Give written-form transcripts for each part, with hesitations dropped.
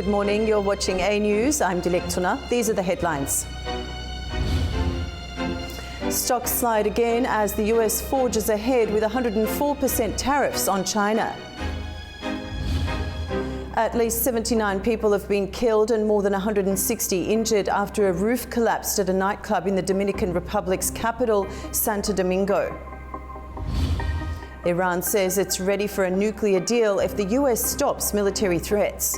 Good morning. You're watching A News. I'm Dilek Tuna. These are the headlines. Stocks slide again as the US forges ahead with 104% tariffs on China. At least 79 people have been killed and more than 160 injured after a roof collapsed at a nightclub in the Dominican Republic's capital, Santo Domingo. Iran says it's ready for a nuclear deal if the US stops military threats.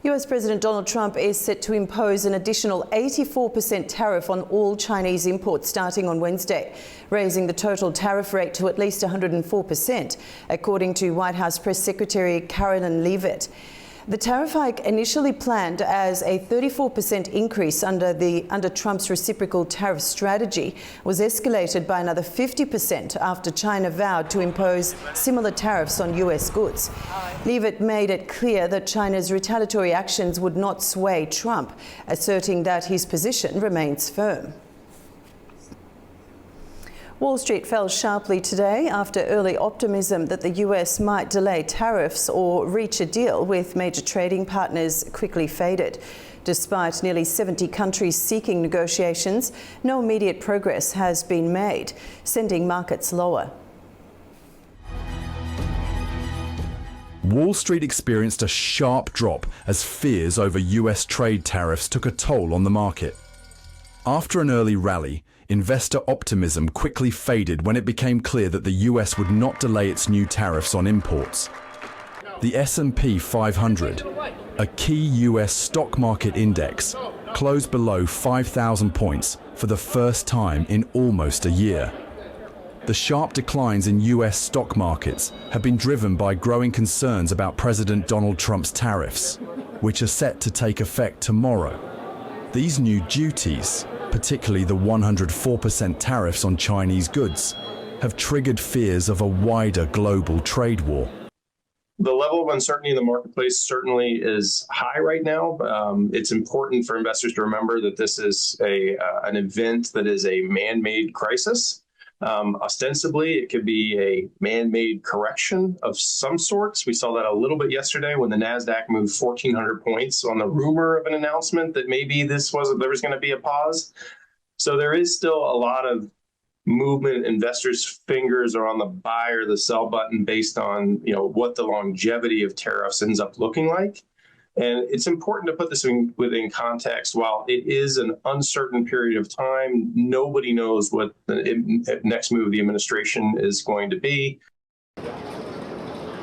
US President Donald Trump is set to impose an additional 84% tariff on all Chinese imports starting on Wednesday, raising the total tariff rate to at least 104%, according to White House Press Secretary Carolyn Leavitt. The tariff hike, initially planned as a 34% increase under Trump's reciprocal tariff strategy, was escalated by another 50% after China vowed to impose similar tariffs on US goods. Leavitt made it clear that China's retaliatory actions would not sway Trump, asserting that his position remains firm. Wall Street fell sharply today after early optimism that the US might delay tariffs or reach a deal with major trading partners quickly faded. Despite nearly 70 countries seeking negotiations, no immediate progress has been made, sending markets lower. Wall Street experienced a sharp drop as fears over US trade tariffs took a toll on the market. After an early rally, investor optimism quickly faded when it became clear that the US would not delay its new tariffs on imports. The S&P 500, a key US stock market index, closed below 5,000 points for the first time in almost a year. The sharp declines in US stock markets have been driven by growing concerns about President Donald Trump's tariffs, which are set to take effect tomorrow. These new duties, particularly the 104% tariffs on Chinese goods, have triggered fears of a wider global trade war. The level of uncertainty in the marketplace certainly is high right now. It's important for investors to remember that this is an event that is a man-made crisis. Ostensibly, it could be a man-made correction of some sorts. We saw that a little bit yesterday when the NASDAQ moved 1,400 points on the rumor of an announcement that maybe there was going to be a pause. So there is still a lot of movement. Investors' fingers are on the buy or the sell button based on what the longevity of tariffs ends up looking like. And it's important to put this within context. While it is an uncertain period of time, nobody knows what the next move of the administration is going to be.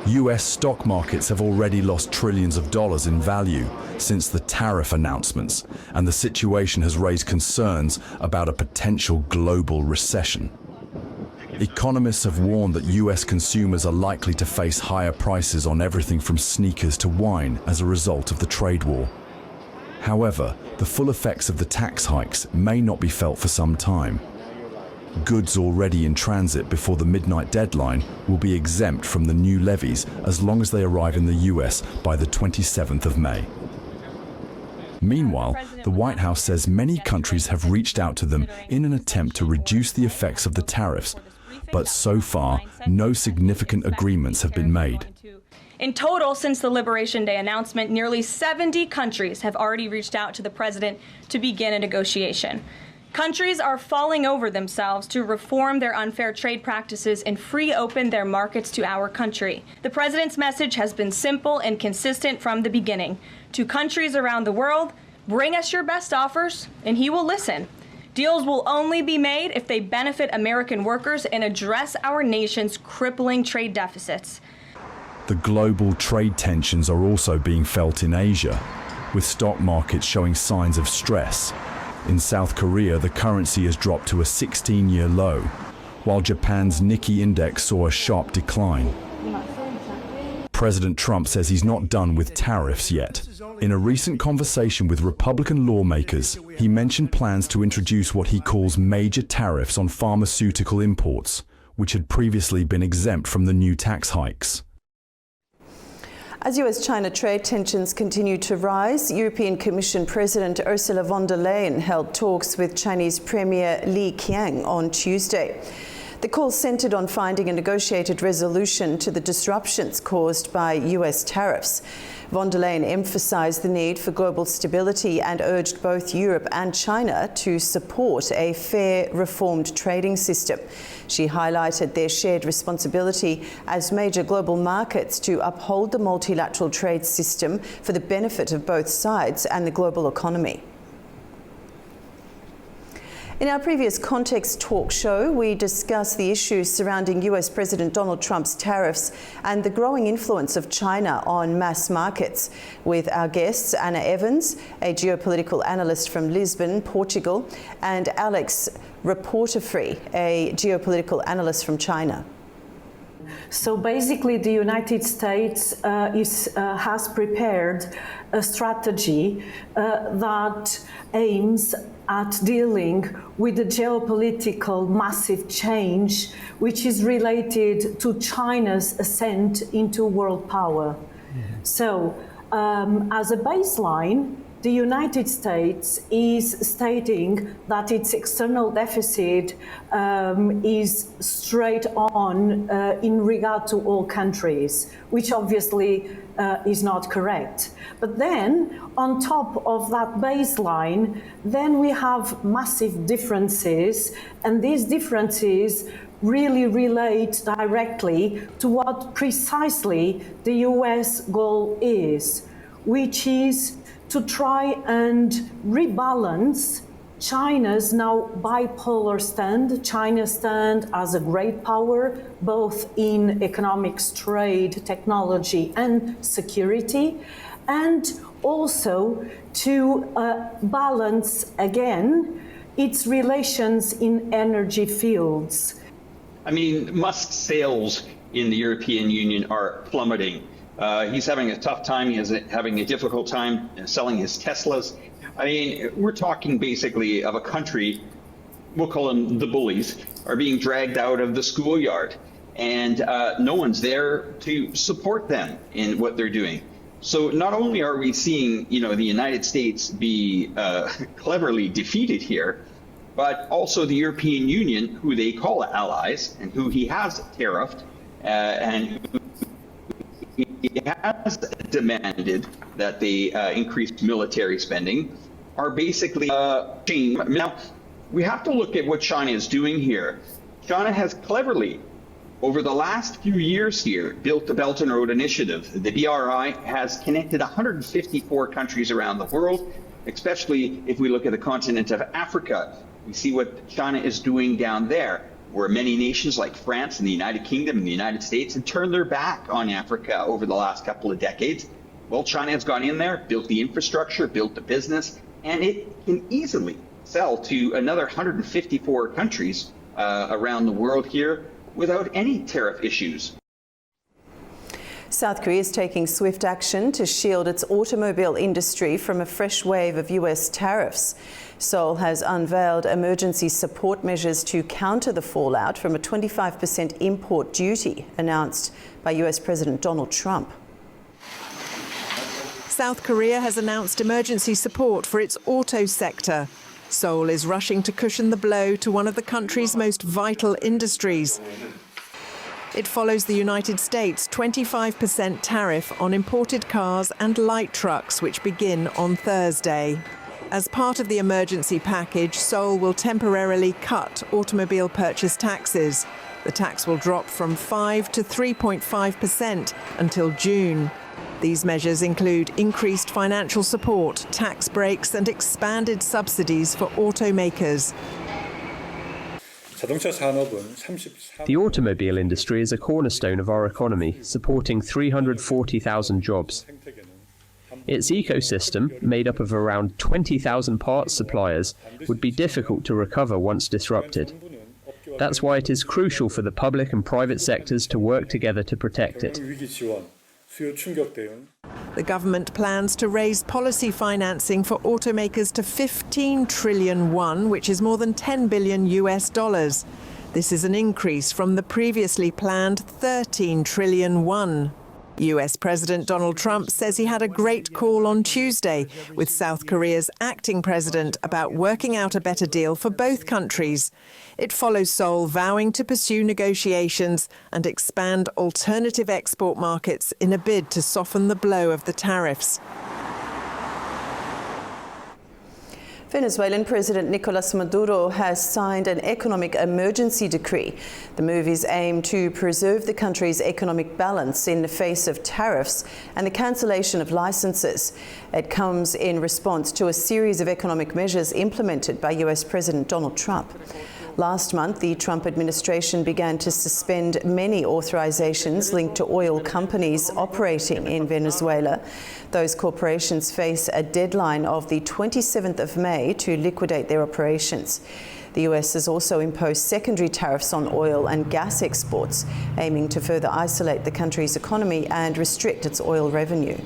US stock markets have already lost trillions of dollars in value since the tariff announcements, and the situation has raised concerns about a potential global recession. Economists have warned that US consumers are likely to face higher prices on everything from sneakers to wine as a result of the trade war. However, the full effects of the tax hikes may not be felt for some time. Goods already in transit before the midnight deadline will be exempt from the new levies as long as they arrive in the US by the 27th of May. Meanwhile, the White House says many countries have reached out to them in an attempt to reduce the effects of the tariffs, but so far, no significant agreements have been made. In total, since the Liberation Day announcement, nearly 70 countries have already reached out to the president to begin a negotiation. Countries are falling over themselves to reform their unfair trade practices and free open their markets to our country. The president's message has been simple and consistent from the beginning. To countries around the world, bring us your best offers, and he will listen. Deals will only be made if they benefit American workers and address our nation's crippling trade deficits. The global trade tensions are also being felt in Asia, with stock markets showing signs of stress. In South Korea, the currency has dropped to a 16-year low, while Japan's Nikkei index saw a sharp decline. President Trump says he's not done with tariffs yet. In a recent conversation with Republican lawmakers, he mentioned plans to introduce what he calls major tariffs on pharmaceutical imports, which had previously been exempt from the new tax hikes. As US-China trade tensions continue to rise, European Commission President Ursula von der Leyen held talks with Chinese Premier Li Qiang on Tuesday. The call centred on finding a negotiated resolution to the disruptions caused by US tariffs. Von der Leyen emphasised the need for global stability and urged both Europe and China to support a fair, reformed trading system. She highlighted their shared responsibility as major global markets to uphold the multilateral trade system for the benefit of both sides and the global economy. In our previous Context talk show, we discussed the issues surrounding US President Donald Trump's tariffs and the growing influence of China on mass markets with our guests Anna Evans, a geopolitical analyst from Lisbon, Portugal, and Alex Reporter-Free, a geopolitical analyst from China. So basically, the United States has prepared a strategy that aims at dealing with the geopolitical massive change which is related to China's ascent into world power. So, as a baseline, the United States is stating that its external deficit is straight on in regard to all countries, which obviously is not correct. But then, on top of that baseline, then we have massive differences, and these differences really relate directly to what precisely the US goal is, which is to try and rebalance China's now bipolar stand, China's stand as a great power, both in economics, trade, technology, and security, and also to balance again its relations in energy fields. I mean, Musk's sales in the European Union are plummeting. He's having a tough time. He's having a difficult time selling his Teslas. I mean, we're talking basically of a country, we'll call them the bullies, are being dragged out of the schoolyard, and no one's there to support them in what they're doing. So not only are we seeing, the United States be cleverly defeated here, but also the European Union, who they call allies and who he has tariffed, and he has demanded that they increase military spending, are basically now, we have to look at what China is doing here. China has cleverly, over the last few years here, built the Belt and Road Initiative. The BRI has connected 154 countries around the world, especially if we look at the continent of Africa. We see what China is doing down there, where many nations like France and the United Kingdom and the United States have turned their back on Africa over the last couple of decades. Well, China has gone in there, built the infrastructure, built the business, and it can easily sell to another 154 countries around the world here without any tariff issues. South Korea is taking swift action to shield its automobile industry from a fresh wave of US tariffs. Seoul has unveiled emergency support measures to counter the fallout from a 25% import duty announced by US President Donald Trump. South Korea has announced emergency support for its auto sector. Seoul is rushing to cushion the blow to one of the country's most vital industries. It follows the United States' 25% tariff on imported cars and light trucks, which begin on Thursday. As part of the emergency package, Seoul will temporarily cut automobile purchase taxes. The tax will drop from 5 to 3.5% until June. These measures include increased financial support, tax breaks, and expanded subsidies for automakers. The automobile industry is a cornerstone of our economy, supporting 340,000 jobs. Its ecosystem, made up of around 20,000 parts suppliers, would be difficult to recover once disrupted. That's why it is crucial for the public and private sectors to work together to protect it. The government plans to raise policy financing for automakers to 15 trillion won, which is more than 10 billion US dollars. This is an increase from the previously planned 13 trillion won. US President Donald Trump says he had a great call on Tuesday with South Korea's acting president about working out a better deal for both countries. It follows Seoul vowing to pursue negotiations and expand alternative export markets in a bid to soften the blow of the tariffs. Venezuelan President Nicolas Maduro has signed an economic emergency decree. The move is aimed to preserve the country's economic balance in the face of tariffs and the cancellation of licenses. It comes in response to a series of economic measures implemented by US President Donald Trump. Last month, the Trump administration began to suspend many authorizations linked to oil companies operating in Venezuela. Those corporations face a deadline of the 27th of May to liquidate their operations. The US has also imposed secondary tariffs on oil and gas exports, aiming to further isolate the country's economy and restrict its oil revenue.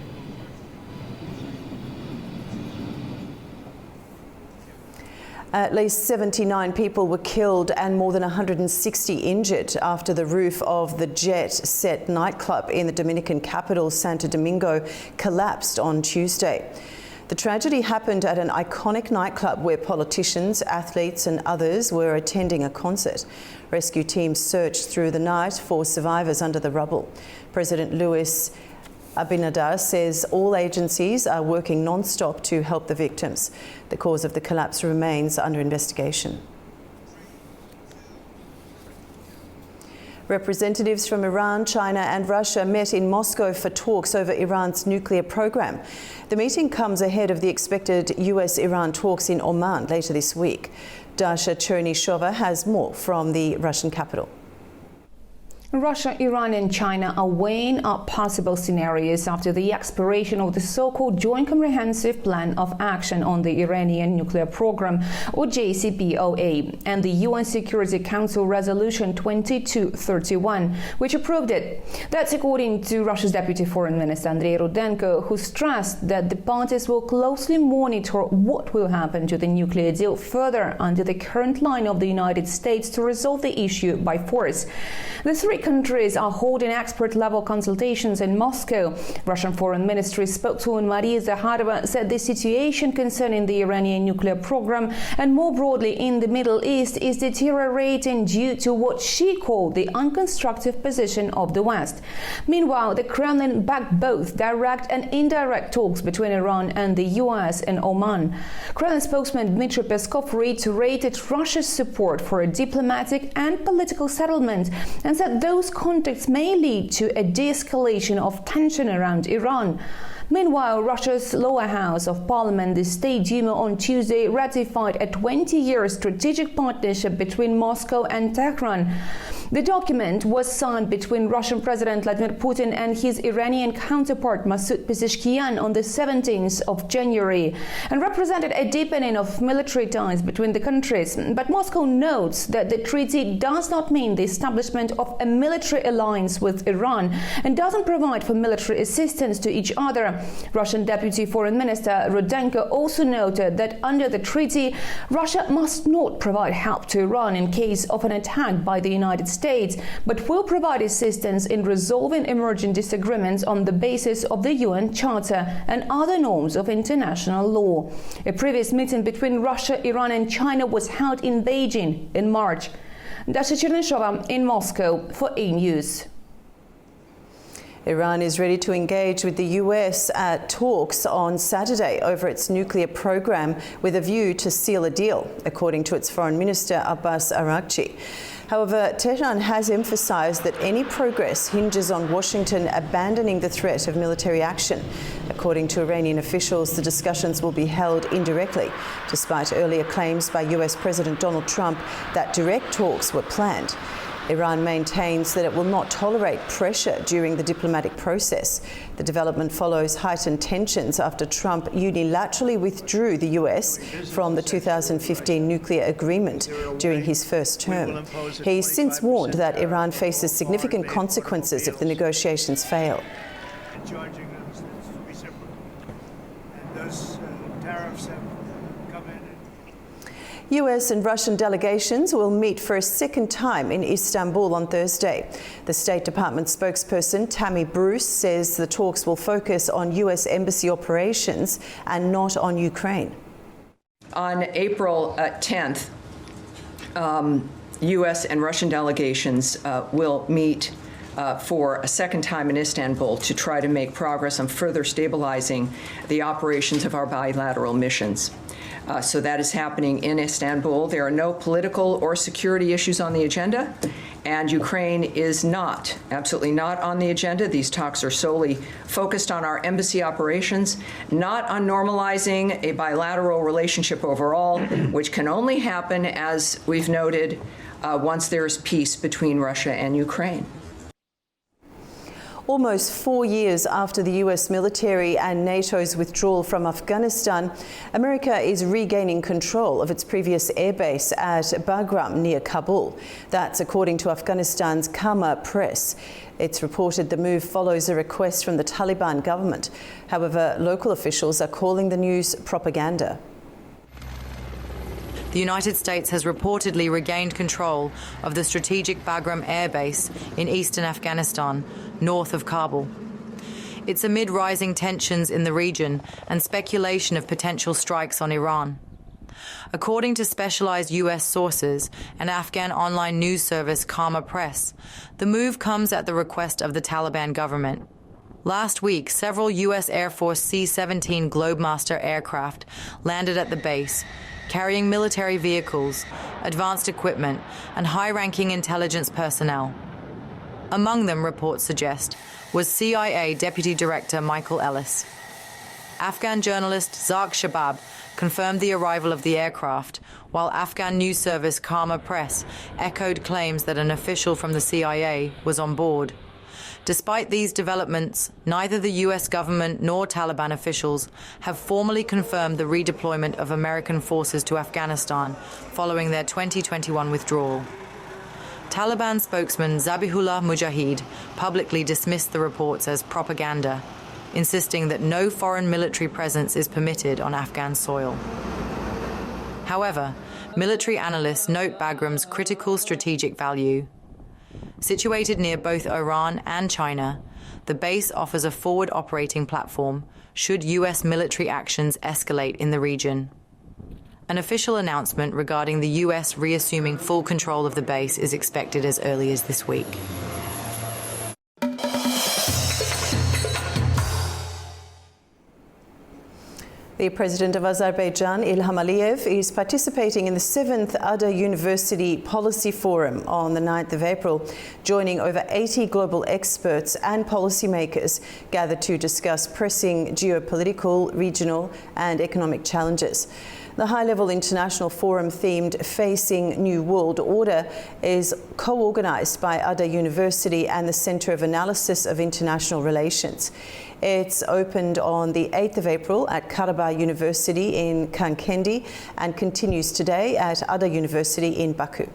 At least 79 people were killed and more than 160 injured after the roof of the Jet Set nightclub in the Dominican capital, Santo Domingo, collapsed on Tuesday. The tragedy happened at an iconic nightclub where politicians, athletes and others were attending a concert. Rescue teams searched through the night for survivors under the rubble. President Luis Abinader says all agencies are working non-stop to help the victims. The cause of the collapse remains under investigation. Representatives from Iran, China and Russia met in Moscow for talks over Iran's nuclear program. The meeting comes ahead of the expected US-Iran talks in Oman later this week. Dasha Chernyshova has more from the Russian capital. Russia, Iran and China are weighing up possible scenarios after the expiration of the so-called Joint Comprehensive Plan of Action on the Iranian Nuclear Program, or JCPOA, and the UN Security Council Resolution 2231, which approved it. That's according to Russia's Deputy Foreign Minister Andrei Rudenko, who stressed that the parties will closely monitor what will happen to the nuclear deal further under the current line of the United States to resolve the issue by force. The three countries are holding expert-level consultations in Moscow. Russian Foreign Ministry spokeswoman Maria Zakharova said the situation concerning the Iranian nuclear program and more broadly in the Middle East is deteriorating due to what she called the unconstructive position of the West. Meanwhile, the Kremlin backed both direct and indirect talks between Iran and the US and Oman. Kremlin spokesman Dmitry Peskov reiterated Russia's support for a diplomatic and political settlement and said those contacts may lead to a de-escalation of tension around Iran. Meanwhile, Russia's lower house of parliament, the State Duma, on Tuesday ratified a 20-year strategic partnership between Moscow and Tehran. The document was signed between Russian President Vladimir Putin and his Iranian counterpart Masoud Pezeshkian on the 17th of January and represented a deepening of military ties between the countries. But Moscow notes that the treaty does not mean the establishment of a military alliance with Iran and doesn't provide for military assistance to each other. Russian Deputy Foreign Minister Rudenko also noted that under the treaty, Russia must not provide help to Iran in case of an attack by the United States, but will provide assistance in resolving emerging disagreements on the basis of the UN Charter and other norms of international law. A previous meeting between Russia, Iran and China was held in Beijing in March. Dasha Chernyshova in Moscow for A News. Iran is ready to engage with the US at talks on Saturday over its nuclear program with a view to seal a deal, according to its Foreign Minister Abbas Araghchi. However, Tehran has emphasized that any progress hinges on Washington abandoning the threat of military action. According to Iranian officials, the discussions will be held indirectly, despite earlier claims by US President Donald Trump that direct talks were planned. Iran maintains that it will not tolerate pressure during the diplomatic process. The development follows heightened tensions after Trump unilaterally withdrew the US from the 2015 nuclear agreement during his first term. He's since warned that Iran faces significant consequences if the negotiations fail. US and Russian delegations will meet for a second time in Istanbul on Thursday. The State Department spokesperson Tammy Bruce says the talks will focus on US embassy operations and not on Ukraine. On April 10th, US and Russian delegations will meet for a second time in Istanbul to try to make progress on further stabilizing the operations of our bilateral missions. So that is happening in Istanbul. There are no political or security issues on the agenda, and Ukraine is not, absolutely not on the agenda. These talks are solely focused on our embassy operations, not on normalizing a bilateral relationship overall, which can only happen, as we've noted, once there is peace between Russia and Ukraine. Almost 4 years after the US military and NATO's withdrawal from Afghanistan, America is regaining control of its previous airbase at Bagram near Kabul. That's according to Afghanistan's Kama press. It's reported the move follows a request from the Taliban government. However, local officials are calling the news propaganda. The United States has reportedly regained control of the strategic Bagram Air Base in eastern Afghanistan, north of Kabul. It's amid rising tensions in the region and speculation of potential strikes on Iran. According to specialized U.S. sources and Afghan online news service Kama Press, the move comes at the request of the Taliban government. Last week, several U.S. Air Force C-17 Globemaster aircraft landed at the base, carrying military vehicles, advanced equipment, and high-ranking intelligence personnel. Among them, reports suggest, was CIA Deputy Director Michael Ellis. Afghan journalist Zarq Shabab confirmed the arrival of the aircraft, while Afghan news service Kama Press echoed claims that an official from the CIA was on board. Despite these developments, neither the U.S. government nor Taliban officials have formally confirmed the redeployment of American forces to Afghanistan following their 2021 withdrawal. Taliban spokesman Zabihullah Mujahid publicly dismissed the reports as propaganda, insisting that no foreign military presence is permitted on Afghan soil. However, military analysts note Bagram's critical strategic value. Situated near both Iran and China, the base offers a forward operating platform should U.S. military actions escalate in the region. An official announcement regarding the U.S. reassuming full control of the base is expected as early as this week. The president of Azerbaijan, Ilham Aliyev, is participating in the 7th Ada University Policy Forum on the 9th of April, joining over 80 global experts and policymakers gathered to discuss pressing geopolitical, regional and economic challenges. The high-level international forum themed Facing New World Order is co-organized by Ada University and the Center of Analysis of International Relations. It's opened on the 8th of April at Karabakh University in Kankendi and continues today at Ada University in Baku.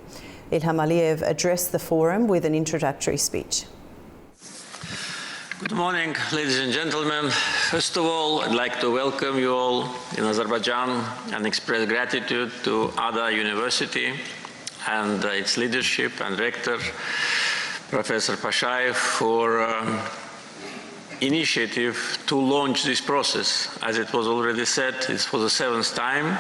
Ilham Aliyev addressed the forum with an introductory speech. Good morning, ladies and gentlemen. First of all, I'd like to welcome you all in Azerbaijan and express gratitude to Ada University and its leadership and rector, Professor Pashayev, for initiative to launch this process. As it was already said, it's for the 7th time.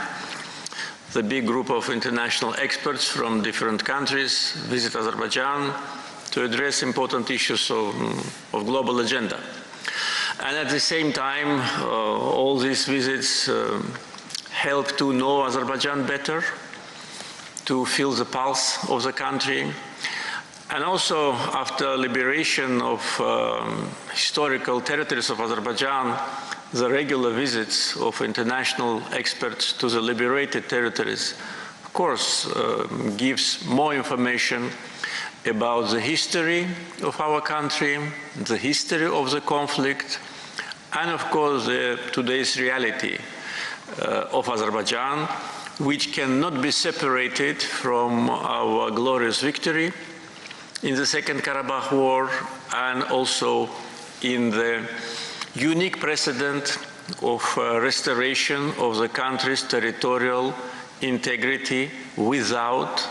The big group of international experts from different countries visit Azerbaijan to address important issues of global agenda. And at the same time, all these visits help to know Azerbaijan better, to feel the pulse of the country. And also, after liberation of historical territories of Azerbaijan, the regular visits of international experts to the liberated territories, of course, gives more information about the history of our country, the history of the conflict, and of course today's reality of Azerbaijan, which cannot be separated from our glorious victory in the Second Karabakh War and also in the unique precedent of restoration of the country's territorial integrity without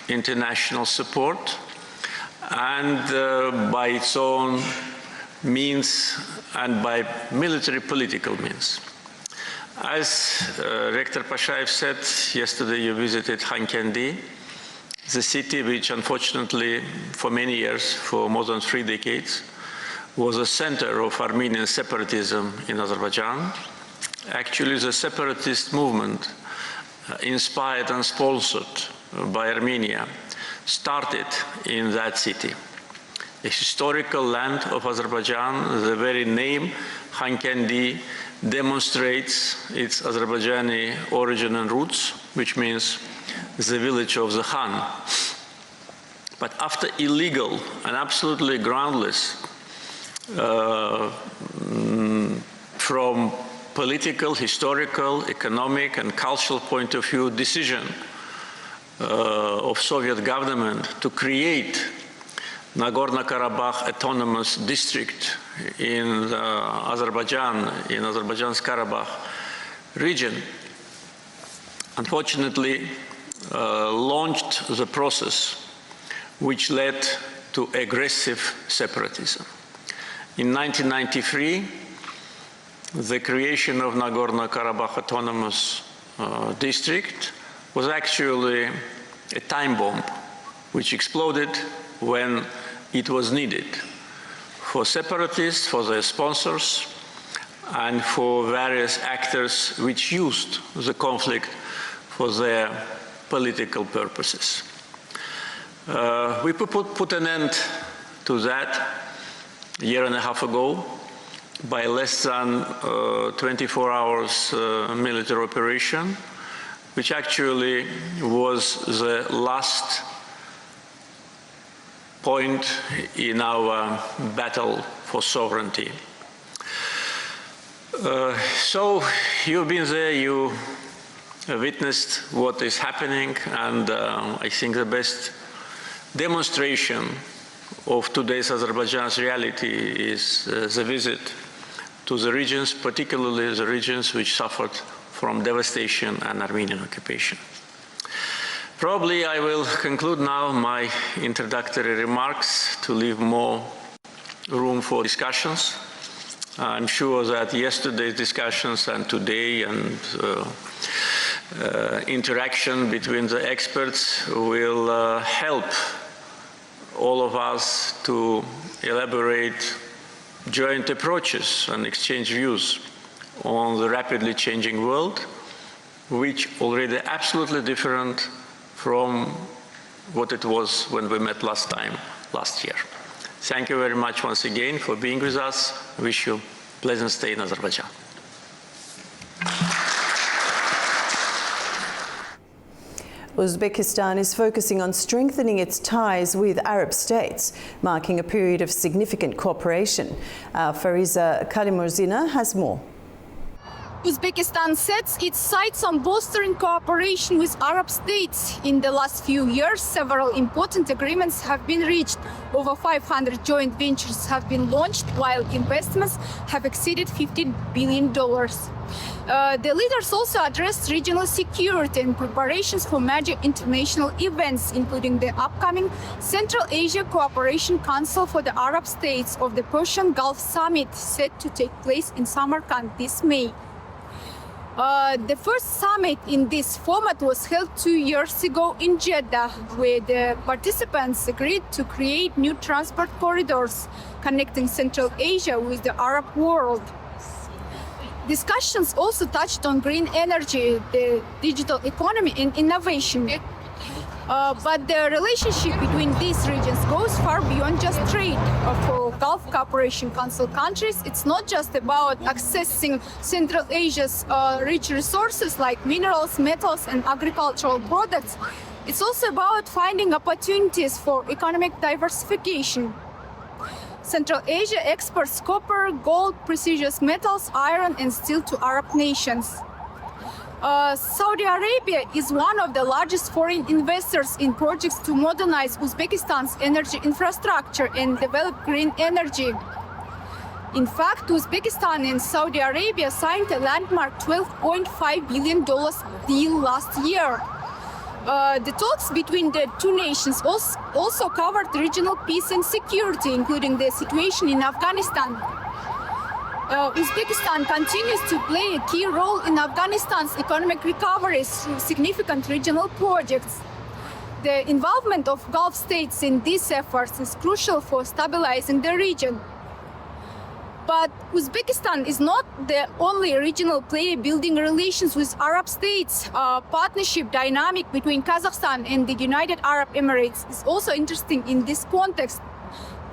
international support and by its own means and by military political means. As Rector Pashaev said, yesterday you visited Khankendi, the city which unfortunately for many years, for more than 3 decades, was a center of Armenian separatism in Azerbaijan. Actually, the separatist movement, inspired and sponsored by Armenia, started in that city. The historical land of Azerbaijan, the very name Khankendi demonstrates its Azerbaijani origin and roots, which means the village of the Khan. But after illegal and absolutely groundless, from political, historical, economic, and cultural point of view, decision of Soviet government to create Nagorno-Karabakh autonomous district in Azerbaijan, in Azerbaijan's Karabakh region, unfortunately launched the process which led to aggressive separatism. In 1993, the creation of Nagorno-Karabakh autonomous district was actually a time bomb which exploded when it was needed for separatists, for their sponsors, and for various actors which used the conflict for their political purposes. We put an end to that a year and a half ago by less than 24 hours military operation, which actually was the last point in our battle for sovereignty. So you've been there, you witnessed what is happening, and I think the best demonstration of today's Azerbaijan's reality is the visit to the regions, particularly the regions which suffered from devastation and Armenian occupation. Probably I will conclude now my introductory remarks to leave more room for discussions. I'm sure that yesterday's discussions and today and interaction between the experts will help all of us to elaborate joint approaches and exchange views on the rapidly changing world, which already absolutely different from what it was when we met last year. Thank you very much once again for being with us. I wish you a pleasant stay in Azerbaijan. Uzbekistan is focusing on strengthening its ties with Arab states, marking a period of significant cooperation. Fariza Kalimurzina has more. Uzbekistan sets its sights on bolstering cooperation with Arab states. In the last few years, several important agreements have been reached. Over 500 joint ventures have been launched, while investments have exceeded $15 billion. The leaders also addressed regional security and preparations for major international events, including the upcoming Central Asia Cooperation Council for the Arab States of the Persian Gulf Summit, set to take place in Samarkand this May. The first summit in this format was held 2 years ago in Jeddah, where the participants agreed to create new transport corridors connecting Central Asia with the Arab world. Discussions also touched on green energy, the digital economy, and innovation. But the relationship between these regions goes far beyond just trade. For Gulf Cooperation Council countries, it's not just about accessing Central Asia's rich resources like minerals, metals, and agricultural products. It's also about finding opportunities for economic diversification. Central Asia exports copper, gold, precious metals, iron, and steel to Arab nations. Saudi Arabia is one of the largest foreign investors in projects to modernize Uzbekistan's energy infrastructure and develop green energy. In fact, Uzbekistan and Saudi Arabia signed a landmark $12.5 billion deal last year. The talks between the two nations also covered regional peace and security, including the situation in Afghanistan. Uzbekistan continues to play a key role in Afghanistan's economic recovery through significant regional projects. The involvement of Gulf states in these efforts is crucial for stabilizing the region. But Uzbekistan is not the only regional player building relations with Arab states. Partnership dynamic between Kazakhstan and the United Arab Emirates is also interesting in this context.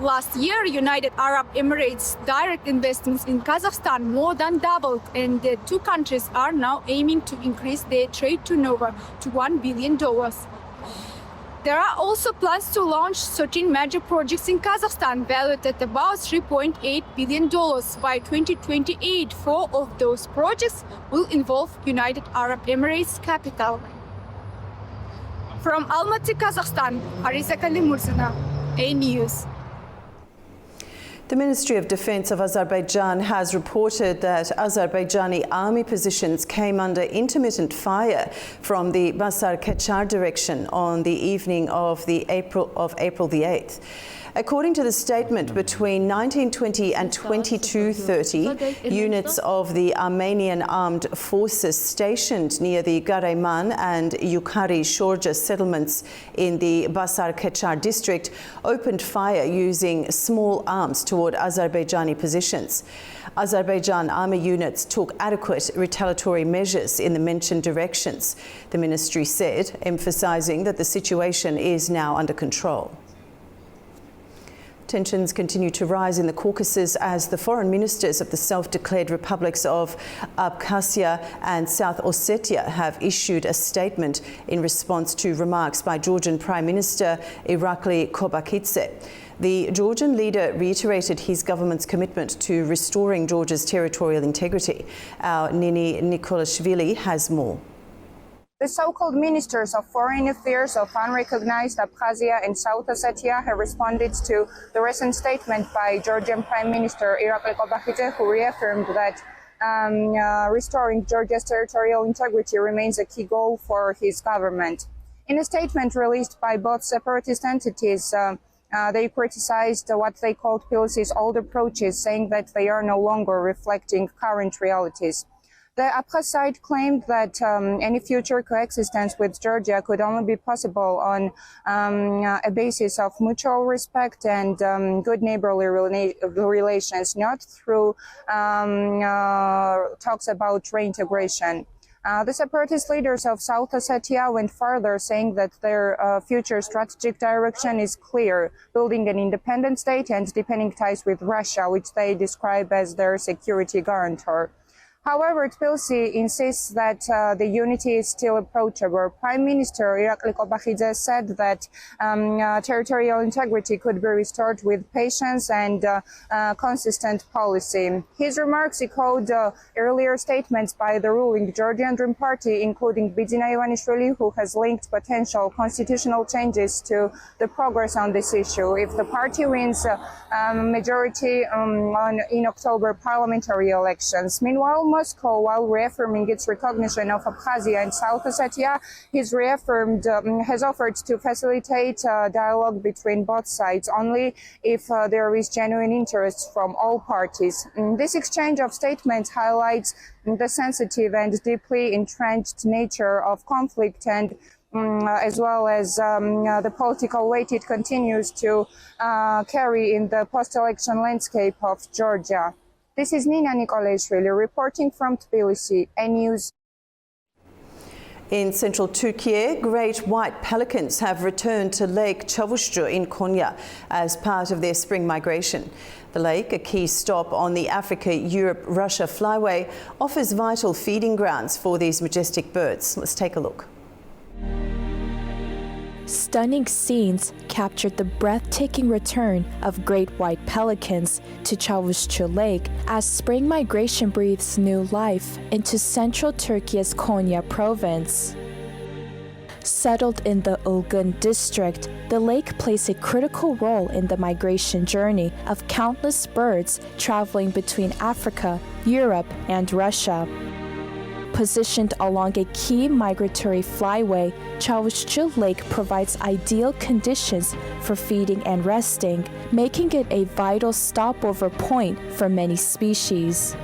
Last year, United Arab Emirates' direct investments in Kazakhstan more than doubled, and the two countries are now aiming to increase their trade turnover to $1 billion. There are also plans to launch 13 major projects in Kazakhstan valued at about $3.8 billion. By 2028, 4 of those projects will involve United Arab Emirates capital. From Almaty, Kazakhstan, Arisa Kalimurzina, A News. The Ministry of Defence of Azerbaijan has reported that Azerbaijani army positions came under intermittent fire from the Basar-Kachar direction on the evening of April the 8th. According to the statement, between 1920 and 2230, units of the Armenian armed forces stationed near the Gareyman and Yukari Shorja settlements in the Basar-Kachar district opened fire using small arms toward Azerbaijani positions. Azerbaijan army units took adequate retaliatory measures in the mentioned directions, the ministry said, emphasising that the situation is now under control. Tensions continue to rise in the Caucasus as the foreign ministers of the self-declared republics of Abkhazia and South Ossetia have issued a statement in response to remarks by Georgian Prime Minister Irakli Kobakidze. The Georgian leader reiterated his government's commitment to restoring Georgia's territorial integrity. Our Nini Nikolashvili has more. The so-called ministers of foreign affairs of unrecognized Abkhazia and South Ossetia have responded to the recent statement by Georgian Prime Minister Irakli Kobakidze, who reaffirmed that restoring Georgia's territorial integrity remains a key goal for his government. In a statement released by both separatist entities, they criticized what they called Tbilisi's old approaches, saying that they are no longer reflecting current realities. The Abkhaz side claimed that any future coexistence with Georgia could only be possible on a basis of mutual respect and good neighborly relations, not through talks about reintegration. The separatist leaders of South Ossetia went further, saying that their future strategic direction is clear, building an independent state and deepening ties with Russia, which they describe as their security guarantor. However, Tbilisi insists that the unity is still approachable. Prime Minister Irakli Kobakidze said that territorial integrity could be restored with patience and consistent policy. His remarks echoed earlier statements by the ruling Georgian Dream Party, including Bidina Ivanishvili, who has linked potential constitutional changes to the progress on this issue. If the party wins majority in October parliamentary elections. Meanwhile, Moscow, while reaffirming its recognition of Abkhazia and South Ossetia, has offered to facilitate dialogue between both sides only if there is genuine interest from all parties. This exchange of statements highlights the sensitive and deeply entrenched nature of conflict and as well as the political weight it continues to carry in the post-election landscape of Georgia. This is Nina Nikolashvili reporting from Tbilisi, A News. In central Turkey, great white pelicans have returned to Lake Çavuşçu in Konya as part of their spring migration. The lake, a key stop on the Africa-Europe-Russia flyway, offers vital feeding grounds for these majestic birds. Let's take a look. Stunning scenes captured the breathtaking return of great white pelicans to Çavuşçu Lake as spring migration breathes new life into central Turkey's Konya province. Settled in the Ulgun district, the lake plays a critical role in the migration journey of countless birds traveling between Africa, Europe, and Russia. Positioned along a key migratory flyway, Chauvushchu Lake provides ideal conditions for feeding and resting, making it a vital stopover point for many species.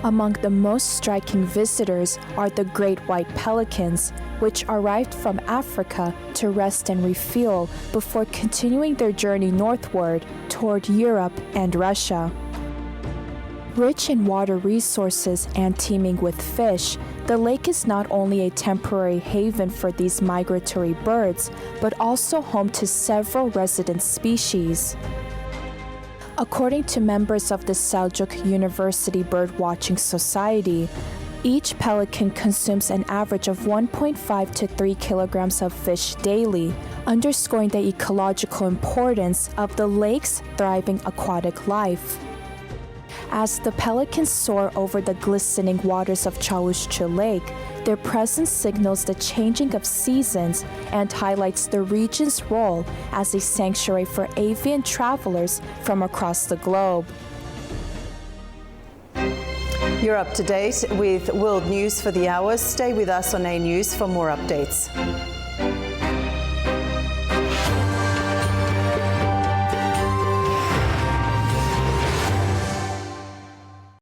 Among the most striking visitors are the great white pelicans, which arrived from Africa to rest and refuel before continuing their journey northward toward Europe and Russia. Rich in water resources and teeming with fish, the lake is not only a temporary haven for these migratory birds, but also home to several resident species. According to members of the Seljuk University Birdwatching Society, each pelican consumes an average of 1.5 to 3 kilograms of fish daily, underscoring the ecological importance of the lake's thriving aquatic life. As the pelicans soar over the glistening waters of Chauvushchu Lake, their presence signals the changing of seasons and highlights the region's role as a sanctuary for avian travelers from across the globe. You're up to date with world news for the hour. Stay with us on A News for more updates.